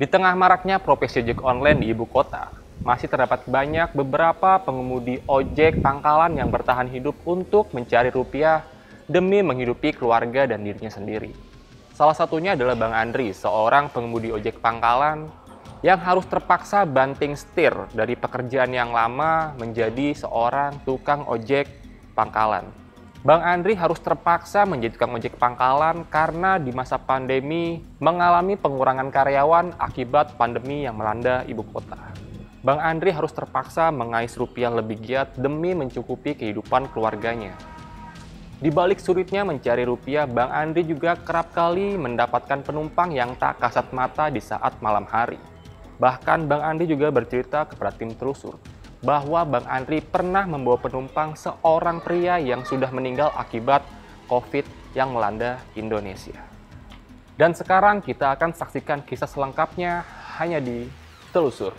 Di tengah maraknya profesi ojek online di ibu kota, masih terdapat banyak beberapa pengemudi ojek pangkalan yang bertahan hidup untuk mencari rupiah demi menghidupi keluarga dan dirinya sendiri. Salah satunya adalah Bang Andri, seorang pengemudi ojek pangkalan yang harus terpaksa banting setir dari pekerjaan yang lama menjadi seorang tukang ojek pangkalan. Bang Andri harus terpaksa menjadi tukang ojek pangkalan karena di masa pandemi mengalami pengurangan karyawan akibat pandemi yang melanda ibu kota. Bang Andri harus terpaksa mengais rupiah lebih giat demi mencukupi kehidupan keluarganya. Di balik sulitnya mencari rupiah, Bang Andri juga kerap kali mendapatkan penumpang yang tak kasat mata di saat malam hari. Bahkan Bang Andri juga bercerita kepada tim telusur bahwa Bang Andri pernah membawa penumpang seorang pria yang sudah meninggal akibat COVID yang melanda Indonesia. Dan sekarang kita akan saksikan kisah selengkapnya hanya di Telusur.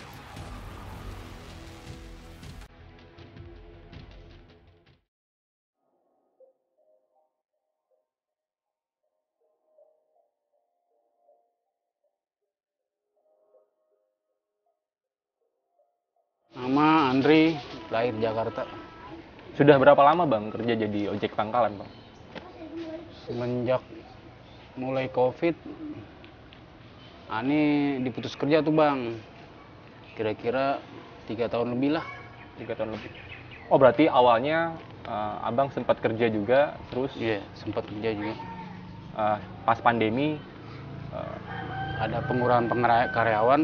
Nama Andri, lahir Jakarta. Sudah berapa lama Bang kerja jadi ojek pangkalan Bang? Semenjak mulai COVID, Ani diputus kerja tuh Bang. Kira-kira 3 tahun lebih lah. 3 tahun lebih. Oh berarti awalnya Abang sempat kerja juga, terus Iya, sempat kerja juga. pas pandemi Ada pengurangan karyawan,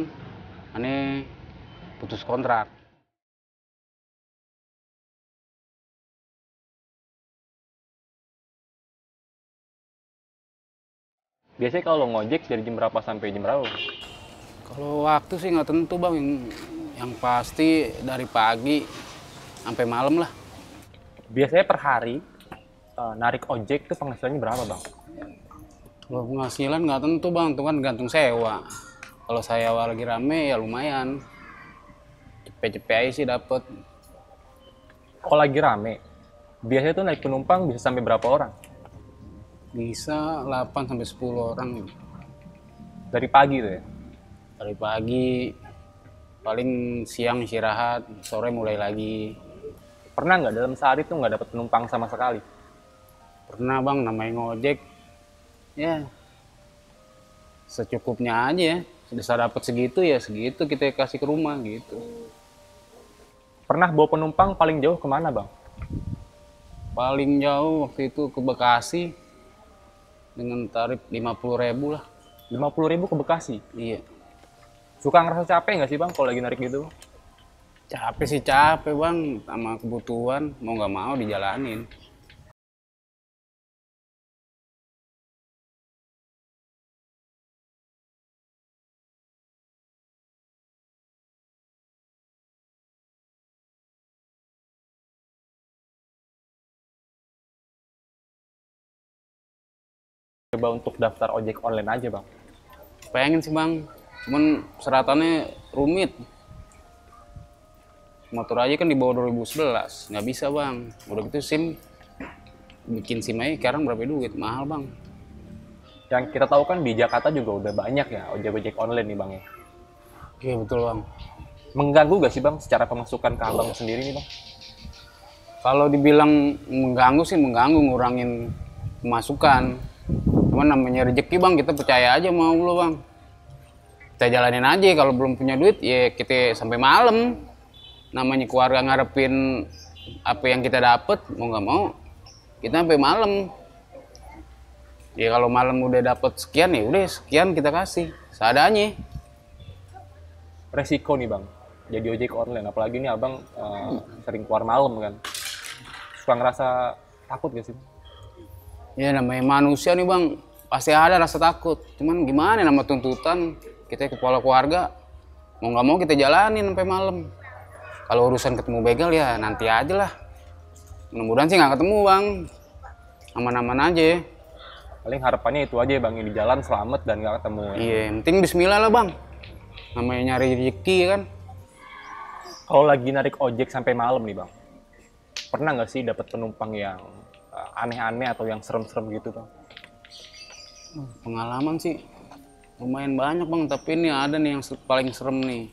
Ani putus kontrak. biasanya kalau ngojek dari jam berapa sampai jam berapa? Kalau waktu sih nggak tentu Bang, yang pasti dari pagi sampai malam lah. Biasanya per hari narik ojek itu penghasilannya berapa Bang? Kalau penghasilan nggak tentu Bang, itu kan gantung sewa. Kalau saya lagi rame ya lumayan. Cepet-cepet aja sih dapet. Kalau lagi rame, biasanya tuh naik penumpang bisa sampai berapa orang? Bisa 8 sampai 10 orang. Dari pagi tuh ya? Dari pagi, paling siang istirahat, sore mulai lagi. Pernah nggak dalam sehari tuh nggak dapat penumpang sama sekali? Pernah Bang, namanya ngojek. Ya, secukupnya aja ya. Bisa dapat segitu ya segitu kita kasih ke rumah gitu. Pernah bawa penumpang paling jauh kemana Bang? Paling jauh waktu itu ke Bekasi dengan tarif 50.000 lah. 50.000 ke Bekasi? Iya. Suka ngerasa capek nggak sih Bang kalau lagi narik gitu? Capek sih capek Bang, sama kebutuhan mau nggak mau dijalanin. Coba untuk daftar ojek online aja Bang. Pengen sih Bang, cuman persyaratannya rumit. Motor aja kan di bawah 2011, nggak bisa Bang. Udah gitu SIM, bikin SIM aja sekarang berapa duit, mahal Bang. Yang kita tahu kan di Jakarta juga udah banyak ya ojek-ojek online nih Bang ya. Iya betul Bang. Mengganggu gak sih Bang secara pemasukan ke Abang sendiri nih Bang? Kalau dibilang mengganggu sih mengganggu, ngurangin pemasukan. Cuman namanya rezeki Bang, kita percaya aja mau lo Bang. Kita jalanin aja, kalau belum punya duit ya kita sampai malam. Namanya keluarga ngarepin apa yang kita dapet, mau nggak mau kita sampai malam. Ya kalau malam udah dapet sekian ya udah sekian kita kasih seadanya. Resiko nih Bang, jadi ojek online. Apalagi nih Abang sering keluar malam kan. Suka ngerasa takut gak sih? Ya namanya manusia nih Bang, pasti ada rasa takut. Cuman gimana nama tuntutan kita kepala keluarga, mau nggak mau kita jalanin sampai malam. Kalau urusan ketemu begal ya nanti aja lah. Mudah-mudahan sih nggak ketemu Bang, aman-aman aja. Paling harapannya itu aja Bang, di jalan selamat dan nggak ketemu. Iya, yang penting bismillah lah Bang. Namanya nyari rezeki kan. Kalau lagi narik ojek sampai malam nih Bang, pernah nggak sih dapat penumpang yang aneh-aneh atau yang serem-serem gitu Bang? Pengalaman sih lumayan banyak bang, tapi ini ada nih yang paling serem nih,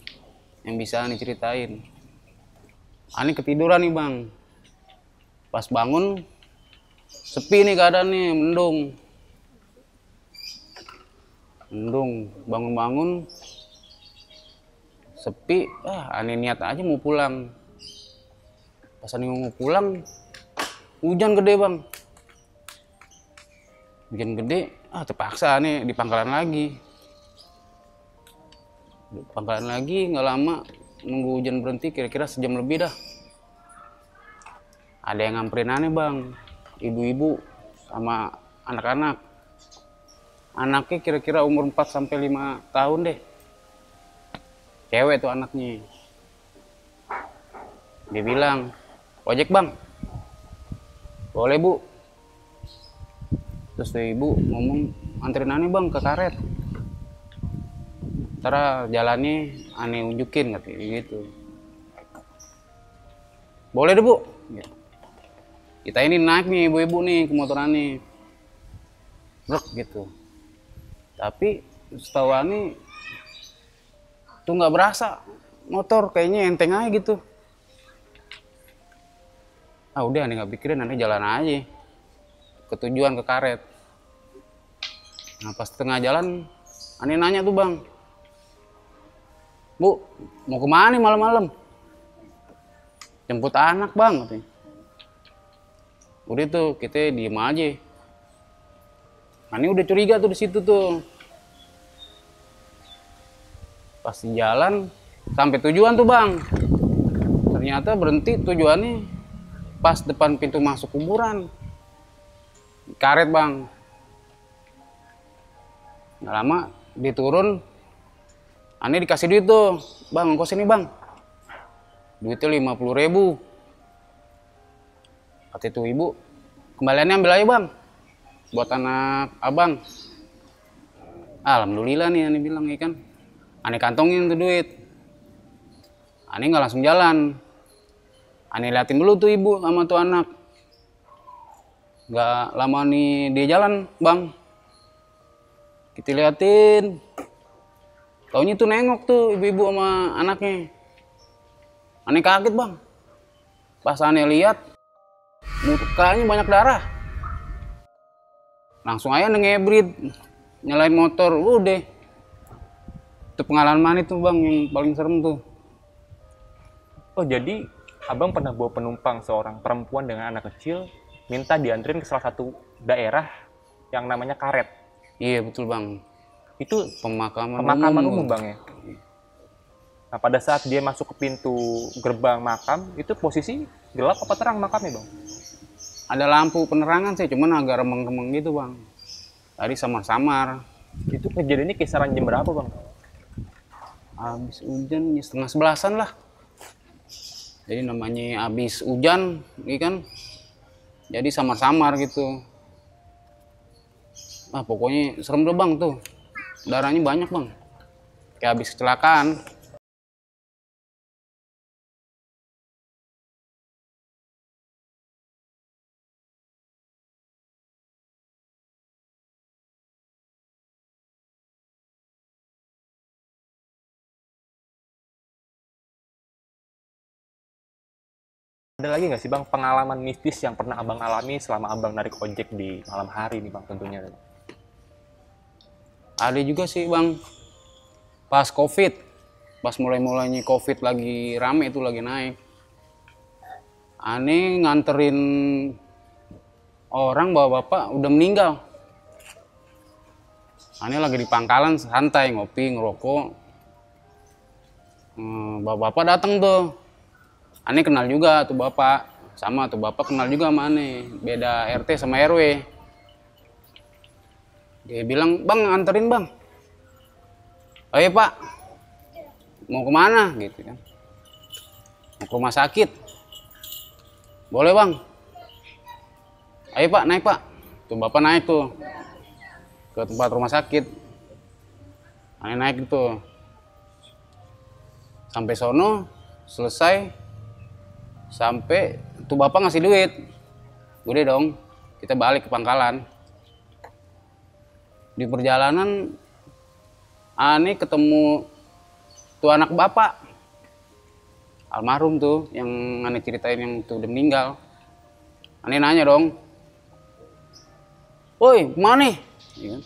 yang bisa nih ceritain. Ani ketiduran nih bang, pas bangun sepi nih keadaan nih, mendung. Bangun-bangun sepi, Ani niat aja mau pulang. Pas Ani mau pulang, hujan gede bang. Hujan gede, terpaksa nih di pangkalan lagi. Nggak lama, nunggu hujan berhenti kira-kira sejam lebih dah. Ada yang ngamperin aneh bang, ibu-ibu sama anak-anak. Anaknya kira-kira umur 4-5 tahun deh. Cewek tuh anaknya. Dia bilang, ojek bang, boleh bu. Terus tuh ibu ngomong, anterin aneh bang ke karet. Ntar jalannya aneh unjukin katanya gitu. Boleh deh bu. Kita ini naik nih ibu-ibu nih ke motor aneh. Brek gitu. Tapi setahu aneh tuh nggak berasa, motor kayaknya enteng aja gitu. Udah aneh nggak pikirin, aneh jalan aja ke tujuan, ke karet. Nah pas tengah jalan aneh nanya tuh bang, bu mau kemana nih malam-malam? Jemput anak bang katanya. Udah tuh kita diem aja. Aneh udah curiga tuh di situ tuh. Pas di jalan sampai tujuan tuh bang, ternyata berhenti tujuannya pas depan pintu masuk kuburan. Karet bang. Nggak lama diturun, aneh dikasih duit tuh, bang ongkos ini bang. Duitnya 50.000. Kata itu ibu, kembaliannya ambil aja bang, buat anak abang. Alhamdulillah nih aneh bilang ya kan. Aneh kantongin tuh duit. Aneh nggak langsung jalan. Aneh liatin dulu tuh ibu sama tuh anak. Nggak lama nih dia jalan bang. Kita liatin. Taunya tuh nengok tuh ibu-ibu sama anaknya. Aneh kaget bang. Pas aneh lihat, mukanya banyak darah. Langsung aja ngebrit, nyalain motor, udah. Itu pengalaman itu bang yang paling serem tuh. Oh jadi abang pernah bawa penumpang seorang perempuan dengan anak kecil, minta dianterin ke salah satu daerah yang namanya karet. Iya betul bang. Itu pemakaman umum bang ya. Nah pada saat dia masuk ke pintu gerbang makam, itu posisi gelap apa terang makamnya bang? Ada lampu penerangan sih, cuman agak remeng-remeng gitu bang. Tadi samar-samar. Itu kejadiannya kisaran jam berapa bang? Habis hujan ya 10:30 lah. Jadi namanya habis hujan, ini kan jadi samar-samar gitu. Pokoknya serem deh bang tuh. Darahnya banyak bang. Kayak habis kecelakaan. Ada lagi nggak sih bang pengalaman mistis yang pernah abang alami selama abang narik ojek di malam hari nih bang tentunya? Ada juga sih bang, pas COVID, pas mulai-mulainya COVID lagi rame itu lagi naik. Aneh nganterin orang bawa bapak udah meninggal. Aneh lagi di pangkalan santai ngopi ngerokok. Bapak datang tuh. Aneh kenal juga tuh bapak, sama tuh bapak kenal juga sama aneh, beda RT sama RW. Dia bilang, bang anterin bang. Oh iya pak, mau kemana gitu kan? Mau ke rumah sakit. Boleh bang. Ayo pak, naik pak. Tuh bapak naik tuh ke tempat rumah sakit. Aneh naik gitu. Sampai sono, selesai. Sampai tuh bapak ngasih duit. Udah dong, kita balik ke pangkalan. Di perjalanan Ani ketemu tuh anak bapak almarhum tuh yang Ani ceritain yang tuh udah meninggal. Ani nanya dong, woi kemana nih? Ya kan?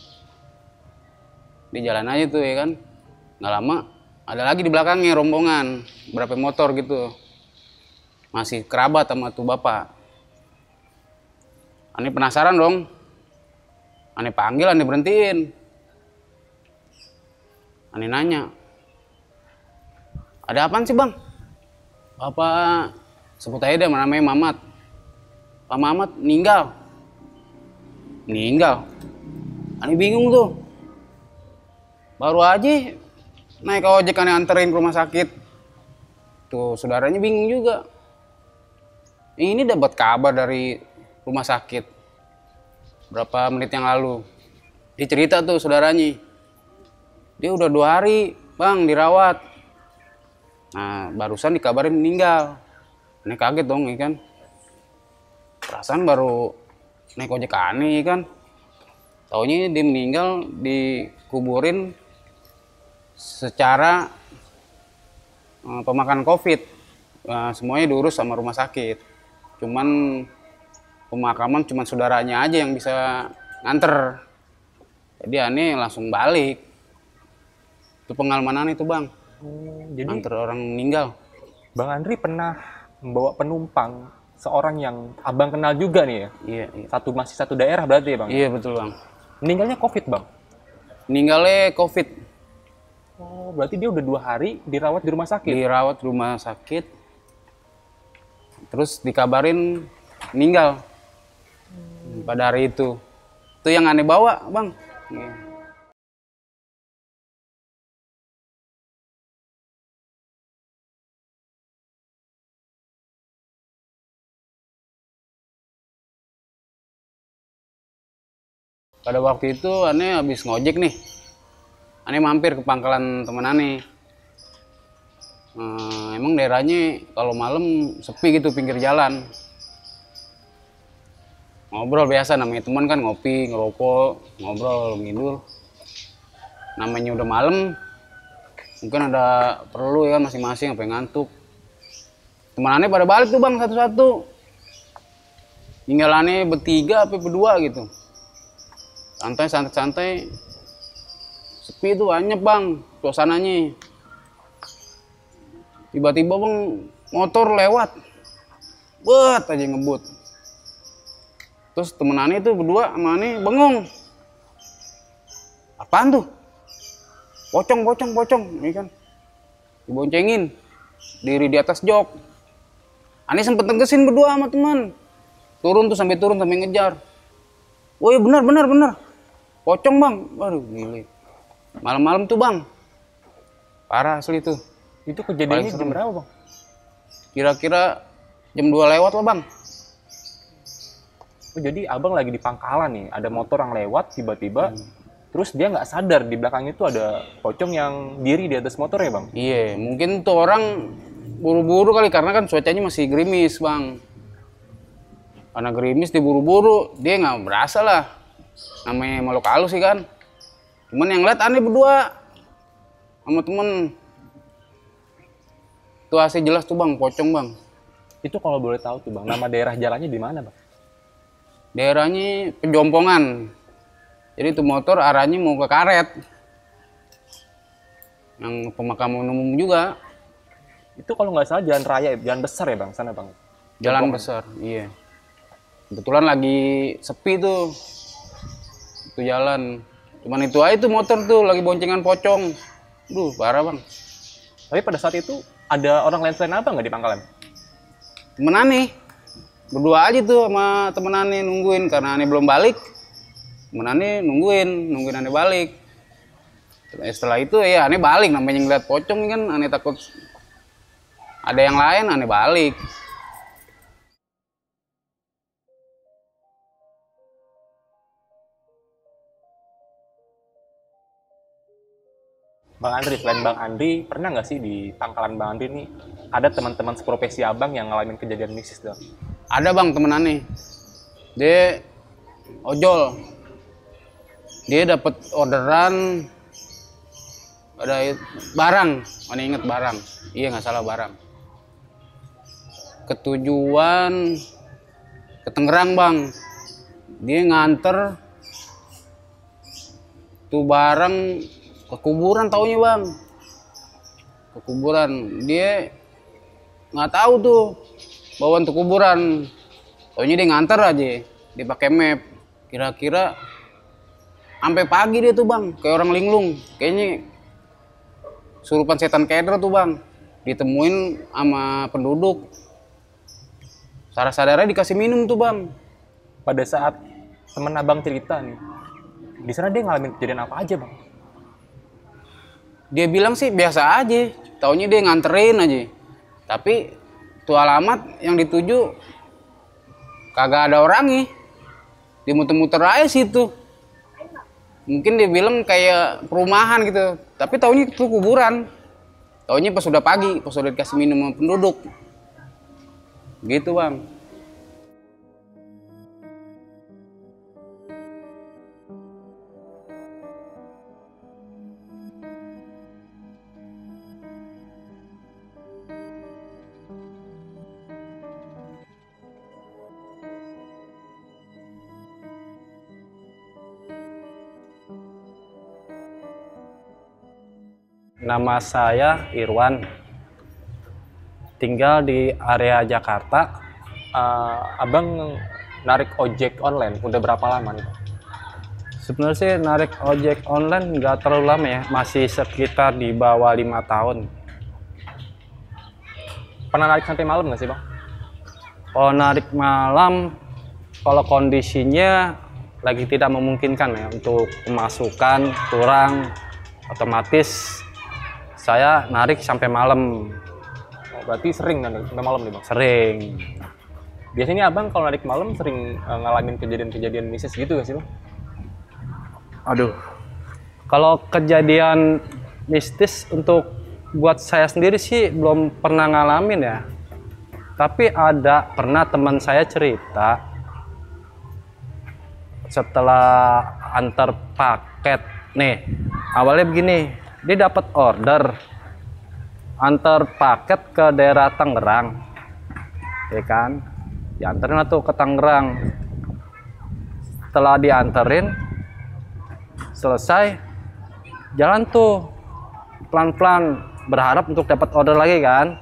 Di jalan aja tuh ya kan. Nggak lama ada lagi di belakangnya rombongan berapa motor gitu, masih kerabat sama tuh bapak. Ani penasaran dong, Ani panggil, Ani berhentiin. Ani nanya, ada apaan sih bang? Bapak sebut aja deh namanya Mamat. Pak Mamat meninggal. Meninggal? Ani bingung tuh. Baru aja naik ojek Ani anterin ke rumah sakit. Tuh saudaranya bingung juga. Ini dapat kabar dari rumah sakit berapa menit yang lalu. Dia cerita tuh saudaranya, dia udah 2 hari bang dirawat. Nah barusan dikabarin meninggal. Ini kaget dong ya kan. Perasaan baru naik ojek aneh kan. Taunya dia meninggal dikuburin secara pemakaman COVID. Semuanya diurus sama rumah sakit. Cuman pemakaman cuman saudaranya aja yang bisa nganter. Jadi aneh langsung balik. Itu pengalaman aneh itu bang. Jadi Nganter orang meninggal. Bang Andri pernah membawa penumpang seorang yang abang kenal juga nih ya? Iya, iya. Masih satu daerah berarti ya bang? Iya betul bang. Meninggalnya COVID bang? Meninggalnya COVID. Oh berarti dia udah 2 hari dirawat di rumah sakit? Dirawat di rumah sakit. Terus dikabarin meninggal. Pada hari itu. Itu yang aneh bawa bang. Iya. Pada waktu itu aneh habis ngojek nih. Aneh mampir ke pangkalan teman aneh. Emang daerahnya kalau malam sepi gitu pinggir jalan. Ngobrol biasa namanya teman kan, ngopi, ngerokok, ngobrol, ngidul. Namanya udah malam, mungkin ada perlu ya masing-masing sampai ngantuk. Teman aneh pada balik tuh bang satu-satu. Tinggal aneh bertiga apa berdua gitu. Santai-santai, sepi tuh banyak bang suasananya. Tiba-tiba bang motor lewat, bet aja ngebut. Terus temen aneh tuh berdua sama aneh bengong. Apaan tuh? Pocong, ini kan. Diboncengin, diri di atas jok. Aneh sempet tegesin berdua sama teman. Turun sampai ngejar. Woi benar. Pocong bang, waduh gile. Malam-malam tuh bang, parah asli tuh. Itu kejadiannya jam berapa bang? Kira-kira jam 2 lewat lah bang. Oh, jadi abang lagi di pangkalan nih, ada motor yang lewat tiba-tiba, terus dia nggak sadar di belakangnya itu ada pocong yang diri di atas motor ya bang? Iya, mungkin tuh orang buru-buru kali karena kan cuacanya masih gerimis bang. Karena gerimis diburu-buru, dia nggak berasa lah. Namanya makhluk halus sih kan. Cuman yang lihat aneh berdua sama temen. Tuh asli jelas tuh bang, pocong bang. Itu kalau boleh tahu tuh bang, nama daerah jalannya di mana bang? Daerahnya Pejompongan. Jadi tuh motor arahnya mau ke Karet. Yang pemakaman umum juga. Itu kalau nggak salah jalan raya, jalan besar ya bang, sana bang? Jalan besar, iya. Kebetulan lagi sepi tuh. Itu jalan. Cuman itu aja tuh motor tuh lagi boncengan pocong. Duh, parah bang. Tapi pada saat itu ada orang lain selain abang nggak di pangkalan? Temen aneh. Berdua aja tuh sama temen aneh nungguin karena aneh belum balik. Temen aneh nungguin aneh balik. Setelah itu ya aneh balik, namanya ngeliat pocong kan aneh takut ada yang lain, aneh balik. Bang Andri, selain Bang Andri, pernah nggak sih di pangkalan Bang Andri nih ada teman-teman seprofesi abang yang ngalamin kejadian mistis tuh? Ada bang temen aneh. Dia ojol. Dia dapat orderan barang, mana inget barang, iya nggak salah barang. Ketujuan ke Tangerang bang, dia nganter tuh barang ke kuburan taunya bang, ke kuburan. Dia nggak tahu tuh bawaan tuh kuburan, taunya dia nganter aja, dia pakai map. Kira-kira sampai pagi dia tuh bang, kayak orang linglung, kayaknya surupan setan keder tuh bang. Ditemuin sama penduduk, sadar-sadarnya dikasih minum tuh bang. Pada saat temen abang cerita nih, di sana dia ngalamin kejadian apa aja bang? Dia bilang sih biasa aja, taunya dia nganterin aja. Tapi tuh alamat yang dituju kagak ada orangnya, dia muter-muter aja situ. Mungkin dia bilang kayak perumahan gitu, tapi taunya itu kuburan. Taunya pas sudah pagi, pas sudah dikasih minum sama penduduk. Gitu bang. Nama saya Irwan, tinggal di area Jakarta. Abang narik ojek online udah berapa lama nih bang? Sebenarnya sih narik ojek online nggak terlalu lama ya, masih sekitar di bawah 5 tahun. Pernah narik sampai malam nggak sih bang? Kalau narik malam, kalau kondisinya lagi tidak memungkinkan ya untuk pemasukan kurang, otomatis saya narik sampai malam. Oh, berarti sering kan sampai malam nih bang? Sering. Biasanya abang kalau narik malam sering ngalamin kejadian-kejadian mistis gitu gak sih bang? Aduh, kalau kejadian mistis untuk buat saya sendiri sih belum pernah ngalamin ya. Tapi pernah teman saya cerita setelah antar paket. Nih, awalnya begini, dia dapat order antar paket ke daerah Tangerang, ya kan? Dianterin tuh ke Tangerang. Setelah dianterin, selesai, jalan tuh pelan-pelan berharap untuk dapat order lagi kan.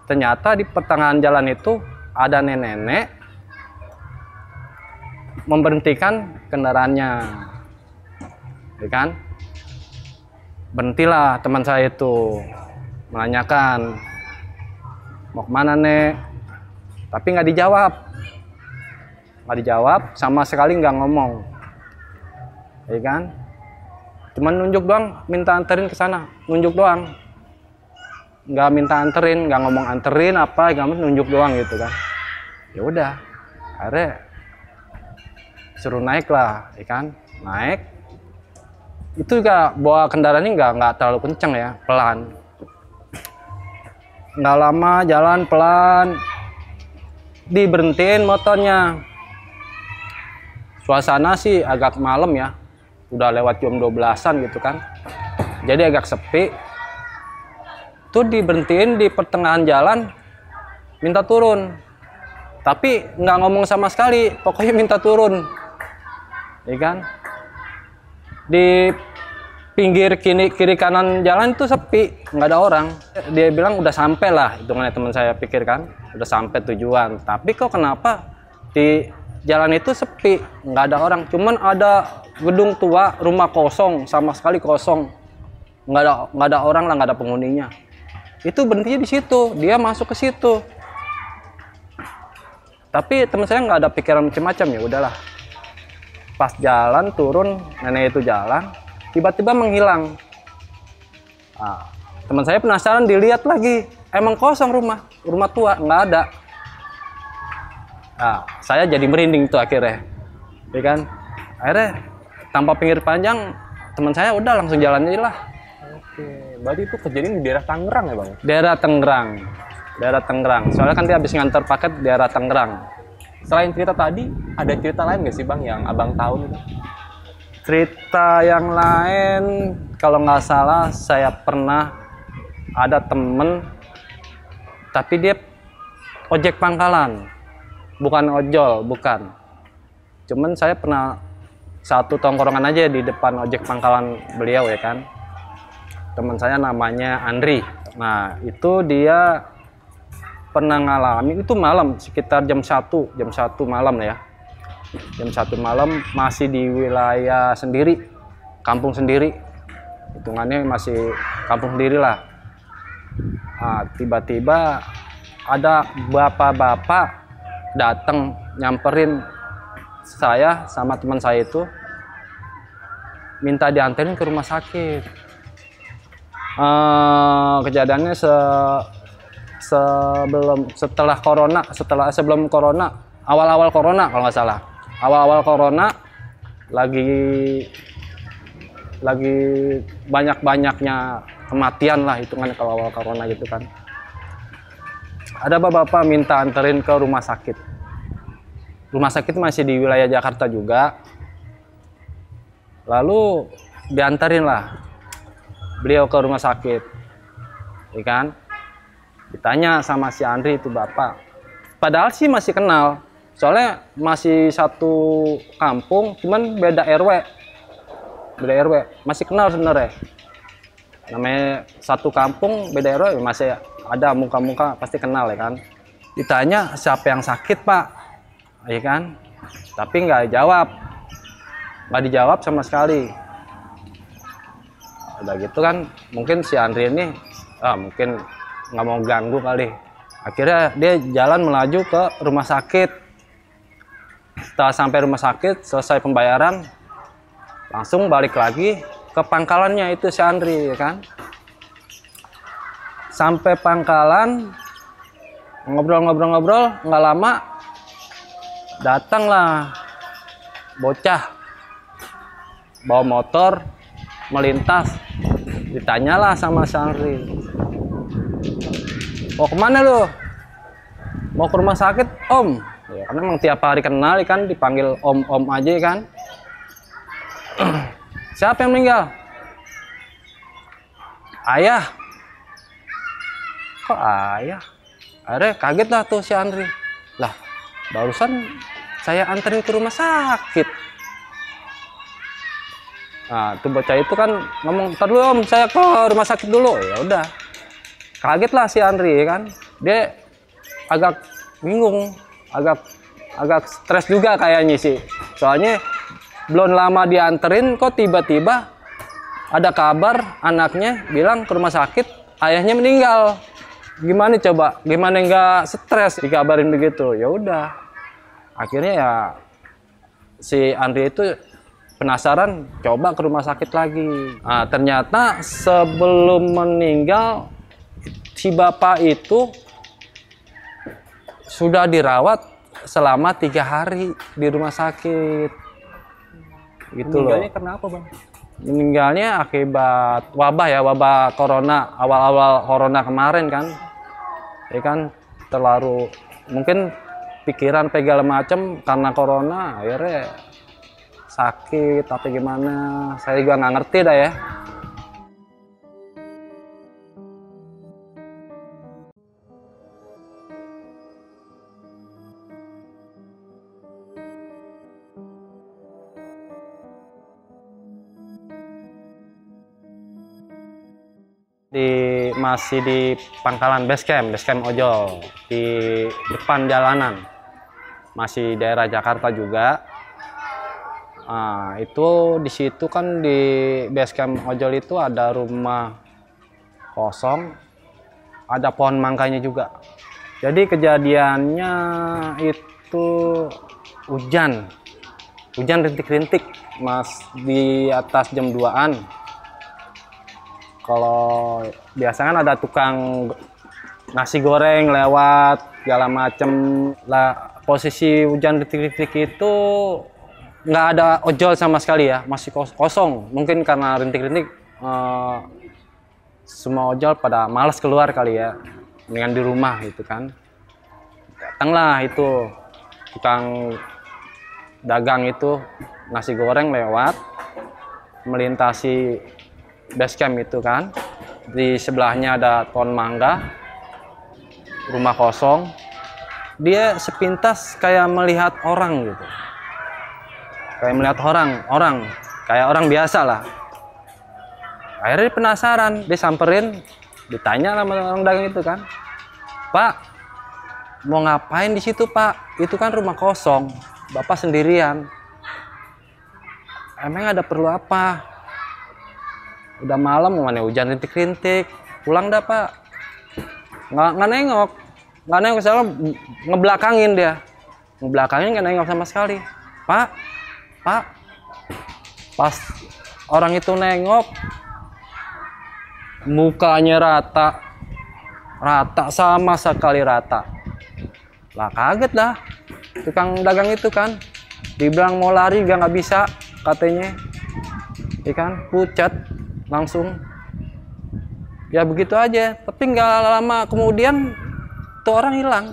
Ternyata di pertengahan jalan itu ada nenek-nenek memberhentikan kendaraannya, ya kan? Berhentilah teman saya itu, menanyakan mau kemana nek, tapi nggak dijawab, sama sekali nggak ngomong, ya kan? Cuman nunjuk doang, minta anterin ke sana, nunjuk doang, nggak minta anterin, nggak ngomong anterin apa, nggak nunjuk doang gitu kan. Ya udah, akhirnya suruh naik lah, ya kan? Naik. Itu juga bawa kendaraannya nggak terlalu kenceng ya, pelan. Nggak lama jalan pelan, diberhentiin motornya. Suasana sih agak malam ya, udah lewat jam 12-an gitu kan, jadi agak sepi. Tuh diberhentiin di pertengahan jalan, minta turun, tapi nggak ngomong sama sekali, pokoknya minta turun, ya kan? Di pinggir kiri kanan jalan itu sepi, nggak ada orang. Dia bilang udah sampai lah, hitungannya teman saya pikir kan, udah sampai tujuan. Tapi kok kenapa di jalan itu sepi, nggak ada orang, cuman ada gedung tua, rumah kosong, sama sekali kosong, nggak ada orang lah, nggak ada penghuninya. Itu berhentinya di situ, dia masuk ke situ. Tapi teman saya nggak ada pikiran macam-macam, ya udahlah. Pas jalan turun, nenek itu jalan, tiba-tiba menghilang. Nah, teman saya penasaran, dilihat lagi, emang kosong rumah tua, nggak ada. Nah, saya jadi merinding tuh akhirnya, ya kan? Akhirnya tanpa pinggir panjang, teman saya udah langsung jalan aja lah. Oke, berarti itu kejadian di daerah Tangerang ya bang? Daerah Tangerang. Soalnya kan dia habis ngantar paket daerah Tangerang. Selain cerita tadi, ada cerita lain nggak sih bang yang abang tahu nih bang? Cerita yang lain, kalau nggak salah saya pernah ada temen, tapi dia ojek pangkalan, bukan ojol, bukan. Cuman saya pernah satu tongkrongan aja di depan ojek pangkalan beliau ya kan. Teman saya namanya Andri. Nah itu dia pernah ngalamin, itu malam sekitar jam 1 malam ya. Jam 1 malam masih di wilayah sendiri, kampung sendiri, hitungannya masih kampung sendiri lah. Nah, tiba-tiba ada bapak-bapak datang nyamperin saya sama teman saya itu, minta dianterin ke rumah sakit. Kejadiannya sebelum corona, awal-awal corona kalau nggak salah. Awal-awal corona lagi banyak-banyaknya kematian lah hitungannya kalau awal corona gitu kan. Ada bapak-bapak minta anterin ke rumah sakit. Rumah sakit masih di wilayah Jakarta juga. Lalu diantarin lah beliau ke rumah sakit, ya kan? Ditanya sama si Andri itu bapak. Padahal sih masih kenal. Soalnya masih satu kampung, cuman beda RW. Beda RW, masih kenal sebenarnya. Namanya satu kampung, beda RW, masih ada muka-muka, pasti kenal ya kan. Ditanya siapa yang sakit pak, ya kan? Tapi nggak dijawab sama sekali. Udah gitu kan, mungkin si Andri ini, mungkin nggak mau ganggu kali. Akhirnya dia jalan melaju ke rumah sakit. Setelah sampai rumah sakit, selesai pembayaran, langsung balik lagi ke pangkalannya itu si Andri, ya kan? Sampai pangkalan, ngobrol-ngobrol, nggak lama, datanglah bocah, bawa motor, melintas, ditanyalah sama si Andri, mau kemana lu? Mau ke rumah sakit om? Ya, karena emang tiap hari kenal kan, dipanggil om aja kan. Siapa yang meninggal? Ayah. Kok ayah? Akhirnya kaget lah tuh si Andri. Lah, barusan saya anterin ke rumah sakit. Nah, tuh bocah itu kan ngomong, "Ntar dulu om, saya ke rumah sakit dulu." Ya udah. Kaget lah si Andri kan. Dia agak bingung, agak stres juga kayaknya sih. Soalnya belum lama dianterin kok tiba-tiba ada kabar anaknya bilang ke rumah sakit ayahnya meninggal. Gimana coba? Gimana nggak stres dikabarin begitu? Ya udah. Akhirnya ya si Andri itu penasaran, coba ke rumah sakit lagi. Nah, ternyata sebelum meninggal si bapak itu sudah dirawat selama 3 hari di rumah sakit. Gitu loh. Meninggalnya karena apa bang? Meninggalnya akibat wabah ya, wabah corona, awal-awal corona kemarin kan. Ya kan, terlalu mungkin pikiran segala macam karena corona, akhirnya sakit apa gimana. Saya juga nggak ngerti dah ya. Masih di pangkalan base camp ojol di depan jalanan, masih daerah Jakarta juga. Nah, itu di situ kan di base camp ojol itu ada rumah kosong, ada pohon mangganya juga. Jadi kejadiannya itu hujan rintik-rintik mas, di atas jam 2-an. Kalau biasa kan ada tukang nasi goreng lewat segala macem lah. Posisi hujan rintik-rintik itu nggak ada ojol sama sekali ya, masih kosong. Mungkin karena rintik-rintik semua ojol pada malas keluar kali ya, mendingan di rumah gitu kan. Datanglah itu tukang dagang itu nasi goreng lewat, melintasi base camp itu kan. Di sebelahnya ada pohon mangga, rumah kosong. Dia sepintas kayak melihat orang gitu. Kayak melihat orang kayak orang biasa lah. Akhirnya dia penasaran, dia samperin, ditanya sama orang dagang itu kan, "Pak, mau ngapain di situ, Pak? Itu kan rumah kosong, Bapak sendirian. Emang ada perlu apa? Udah malam, mana hujan rintik-rintik. Pulang dah, Pak." Nggak nengok, soalnya ngebelakangin dia. Ngebelakangin nggak nengok sama sekali. Pak, pas orang itu nengok, mukanya rata sama sekali rata. Lah kaget dah tukang dagang itu kan, dibilang mau lari nggak bisa katanya, ikan pucat langsung. Ya begitu aja, tapi nggak lama kemudian tuh orang hilang.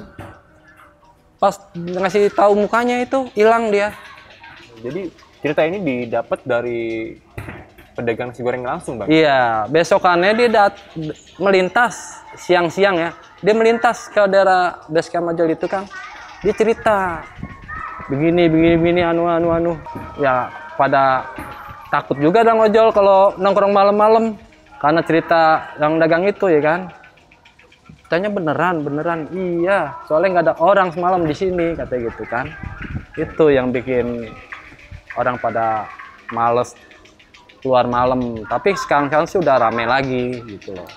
Pas ngasih tahu mukanya itu hilang dia. Jadi cerita ini didapat dari pedagang nasi goreng langsung, Bang? Iya, besokannya dia melintas siang-siang ya. Dia melintas ke daerah base camp Majel itu kan. Dia cerita begini, anu. Ya pada takut juga dong ojol kalau nongkrong malam-malam karena cerita yang dagang itu ya kan. Tanya beneran. Iya, soalnya nggak ada orang semalam di sini kata gitu kan. Itu yang bikin orang pada males keluar malam, tapi sekarang sih udah rame lagi gitu loh.